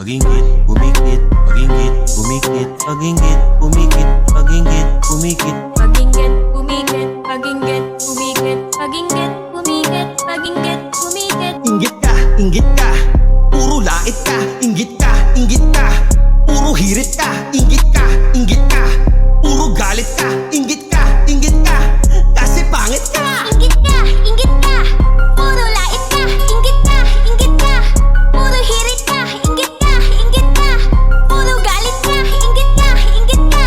Pag-inggit, umikit, pag-inggit, umikit, pag-inggit, umikit, pag-inggit, umikit. Pag-inggit, umikit, pag-inggit, umikit, pag-inggit, umikit, pag-inggit, umikit. Inggit ka, puro lait ka, inggit ka, puro hirit ka, inggit ka, puro galit ka, inggit ka, kasi pangit ka. Inggit ka, puro lait ka, inggit ka, puro hirit ka, inggit ka, puro galit ka, inggit ka,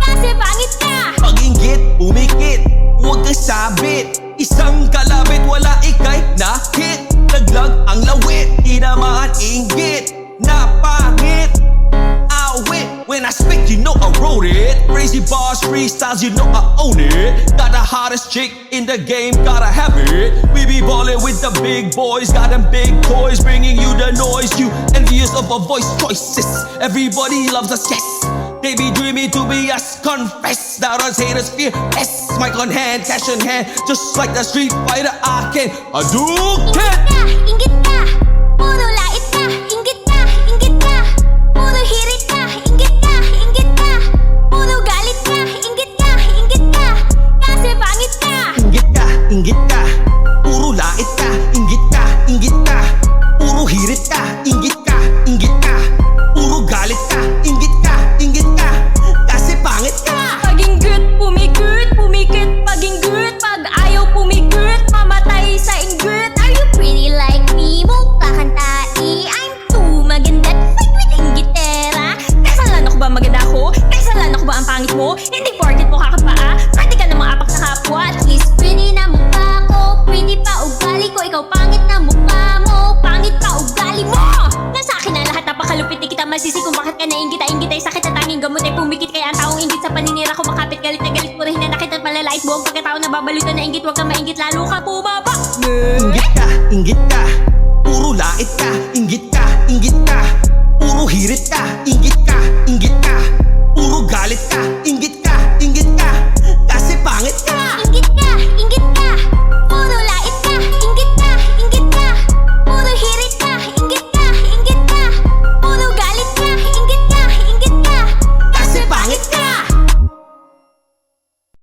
kasi pangit ka. Pag-inggit, umikit, huwag kang sabit, isang kalabit, wala ikay na-hit. Laglag ang lawit, inamaan inggit, na pangit. Awit, when I speak you know I wrote it. Crazy bars, freestyles, you know I own it. Got the hottest chick in the game, gotta have it. We be ballin' with the big boys, got them big toys, bringing you the noise. You envious of our voice choices, everybody loves us, yes. They be dreaming to be us, confess that us haters fear less. Mic on hand, cash in hand, just like the Street Fighter I can Hadouken! Inggit ka, puro lait ka, inggit ka, puro hirit ka, inggit ka, puro galit ka, inggit ka, kasi pangit ka. Inggit ka, puro lait ka, inggit ka, puro hirit ka, inggit ka, puro galit ka, inggit ka, kasi pangit ka. Pag-inggit, pumikit, pag-inggit, pag ayaw pumigit, mamatay sa inggit. Are you pretty like me? Mukha kang tai, I'm too maganda, like with inggitera. Kasalan ako ba maganda ako? Kasalan ako ba ang pangit mo? Hindi porket mukha ka paa, pwede ka na maapak sa kapwa. At least pretty na mukha ko, pretty pa ugali ko. Ikaw pangit na mukha mo, pangit pa ugali mo. Nasa akin na lahat, napakalupit, di kita masisi kung bakit ka nainggit. Inggit ay sakit at tanging gamot ay pumikit. Kaya ang taong inggit sa paninira ko makapit, galit na galit, puro hinanakit at malalait. Buong pagkatao na babalutan na inggit, huwag kang mainggit, lalo ka bumaba. Inggit ka, puro lait ka, inggit ka, puro hirit ka, inggit ka,